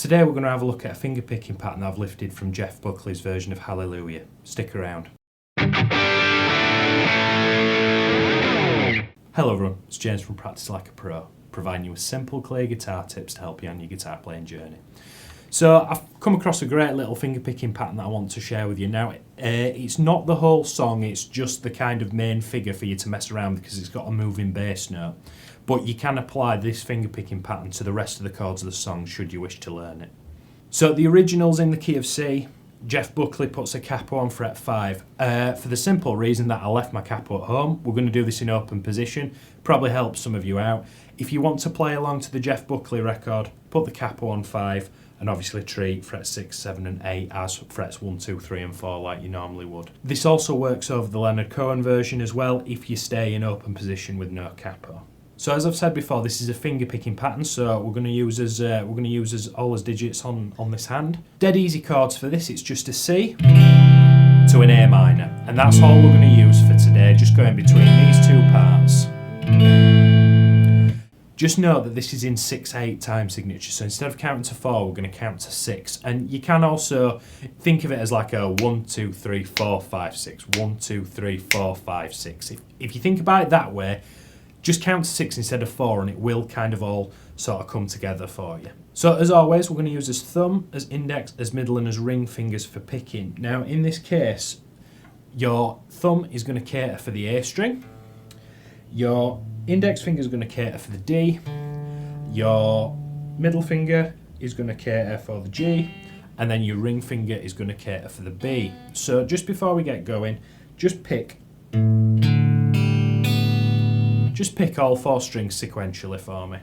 Today we're going to have a look at a fingerpicking pattern that I've lifted from Jeff Buckley's version of Hallelujah. Stick around. Hello everyone, it's James from Practice Like a Pro, providing you with simple clear guitar tips to help you on your guitar playing journey. So I've come across a great little fingerpicking pattern that I want to share with you. Now, it's not the whole song, it's just the kind of main figure for you to mess around because it's got a moving bass note. But you can apply this fingerpicking pattern to the rest of the chords of the song should you wish to learn it. So the original's in the key of C. Jeff Buckley puts a capo on fret 5 for the simple reason that I left my capo at home. We're going to do this in open position, probably helps some of you out. If you want to play along to the Jeff Buckley record, put the capo on 5 and obviously treat frets 6, 7 and 8 as frets 1, 2, 3 and 4 like you normally would. This also works over the Leonard Cohen version as well if you stay in open position with no capo. So as I've said before, this is a finger picking pattern, so we're going to use as all as digits on this hand. Dead easy chords for this. It's just a C to an A minor, and that's all we're going to use for today. Just going between these two parts. Just note that this is in 6/8 time signature, so instead of counting to 4, we're going to count to 6. And you can also think of it as like a 1, 2, 3, 4, 5, 6. 1, 2, 3, 4, 5, 6. If you think about it that way, just count to 6 instead of 4 and it will kind of all sort of come together for you. So as always, we're going to use as thumb, as index, as middle and as ring fingers for picking. Now in this case, your thumb is going to cater for the A string, your index finger is going to cater for the D, your middle finger is going to cater for the G, and then your ring finger is going to cater for the B. So just before we get going, just pick all 4 strings sequentially for me.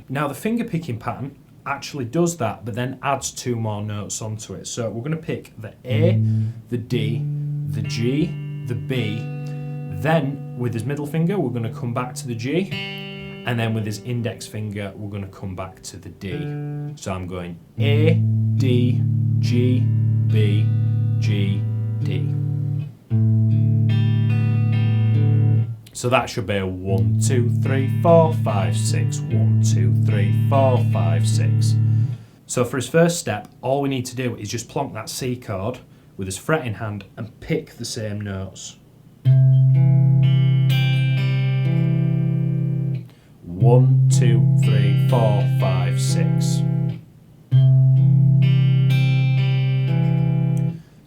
Now the finger picking pattern actually does that, but then adds 2 more notes onto it. So we're going to pick the A, the D, the G, the B, then with his middle finger we're going to come back to the G, and then with his index finger we're going to come back to the D. So I'm going A, D, G, B, G, D. So that should be a 1, 2, 3, 4, 5, 6. 1, 2, 3, 4, 5, 6. So for his first step, all we need to do is just plonk that C chord with his fret in hand and pick the same notes. 1, 2, 3, 4, 5, 6.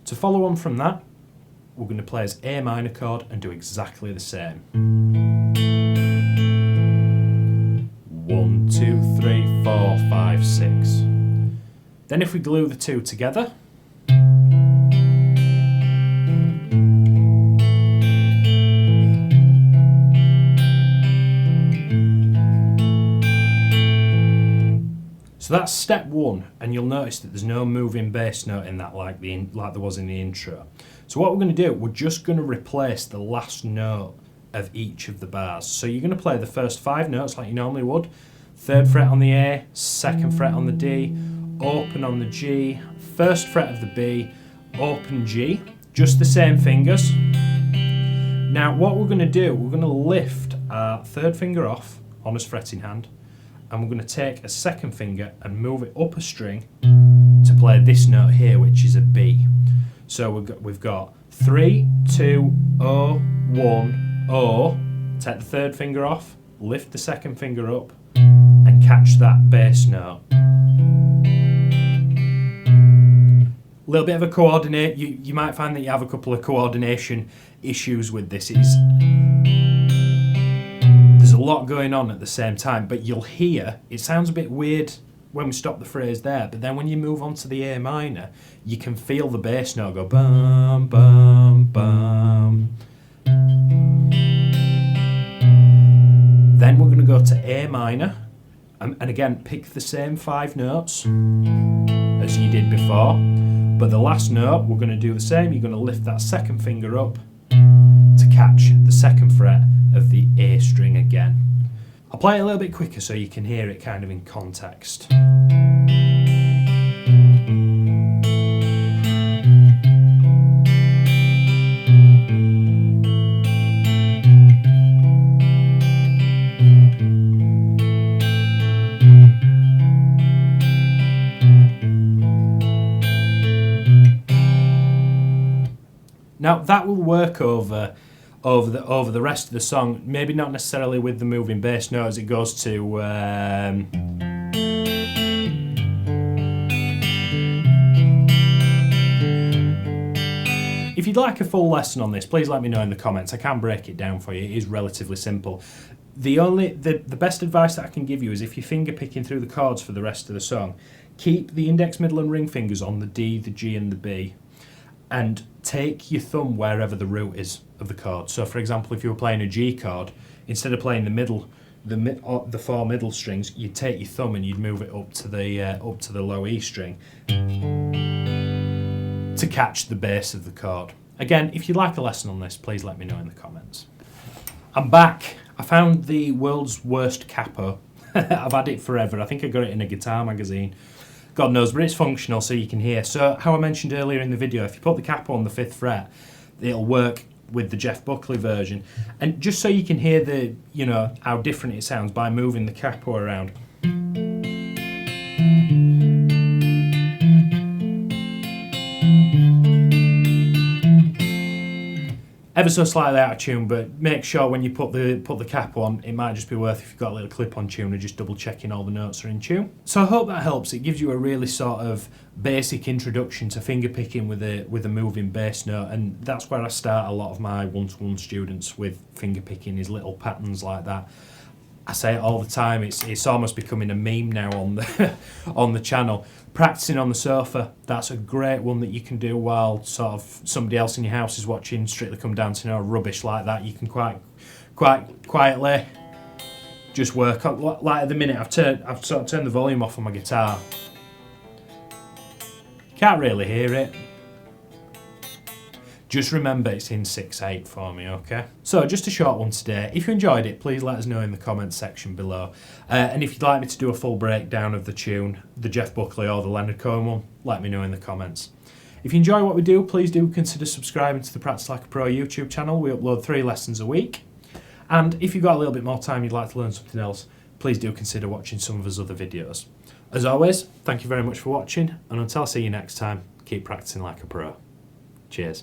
To follow on from that, we're going to play his A minor chord and do exactly the same. 1, 2, 3, 4, 5, 6. Then if we glue the 2 together, so that's step 1, and you'll notice that there's no moving bass note in that like there was in the intro. So what we're going to do, we're just going to replace the last note of each of the bars. So you're going to play the first 5 notes like you normally would. 3rd fret on the A, 2nd fret on the D, open on the G, 1st fret of the B, open G, just the same fingers. Now what we're going to do, we're going to lift our 3rd finger off on his fretting hand, and we're going to take a 2nd finger and move it up a string to play this note here, which is a B. So we've got 3, 2, 0, 1, 0. Take the 3rd finger off, lift the 2nd finger up, and catch that bass note. A little bit of a coordinate. You might find that you have a couple of coordination issues with this. There's a lot going on at the same time, but you'll hear it sounds a bit weird when we stop the phrase there, but then when you move on to the A minor, you can feel the bass note go bum, bum, bum. Then we're going to go to A minor, and again, pick the same 5 notes as you did before, but the last note, we're going to do the same. You're going to lift that 2nd finger up to catch the 2nd fret of the A string again. I'll play it a little bit quicker so you can hear it kind of in context. Now that will work over the rest of the song, maybe not necessarily with the moving bass note as it goes to If you'd like a full lesson on this, please let me know in the comments. I can break it down for you. It is relatively simple. The best advice that I can give you is if you're finger picking through the chords for the rest of the song, keep the index, middle and ring fingers on the D, the G and the B, and take your thumb wherever the root is of the chord. So for example, if you were playing a G chord, instead of playing the four middle strings, you'd take your thumb and you'd move it up to the low E string to catch the bass of the chord. Again, if you'd like a lesson on this, please let me know in the comments. I'm back. I found the world's worst capo. I've had it forever. I think I got it in a guitar magazine. God knows, but it's functional so you can hear. So how I mentioned earlier in the video, if you put the capo on the 5th fret, it'll work with the Jeff Buckley version. And just so you can hear how different it sounds by moving the capo around. Ever so slightly out of tune, but make sure when you put the cap on, it might just be worth, if you've got a little clip-on tuner, just double checking all the notes are in tune. So I hope that helps. It gives you a really sort of basic introduction to finger picking with a moving bass note, and that's where I start a lot of my one-to-one students with finger picking, is little patterns like that. I say it all the time, it's almost becoming a meme now on the on the channel. Practicing on the sofa, that's a great one that you can do while sort of somebody else in your house is watching Strictly Come Dancing or rubbish like that. You can quite quietly just work on, like at the minute I've sort of turned the volume off on my guitar. Can't really hear it. Just remember it's in 6/8 for me, okay? So just a short one today. If you enjoyed it, please let us know in the comments section below. And if you'd like me to do a full breakdown of the tune, the Jeff Buckley or the Leonard Cohen one, let me know in the comments. If you enjoy what we do, please do consider subscribing to the Practice Like a Pro YouTube channel. We upload 3 lessons a week. And if you've got a little bit more time, you'd like to learn something else, please do consider watching some of his other videos. As always, thank you very much for watching, and until I see you next time, keep practicing like a pro. Cheers.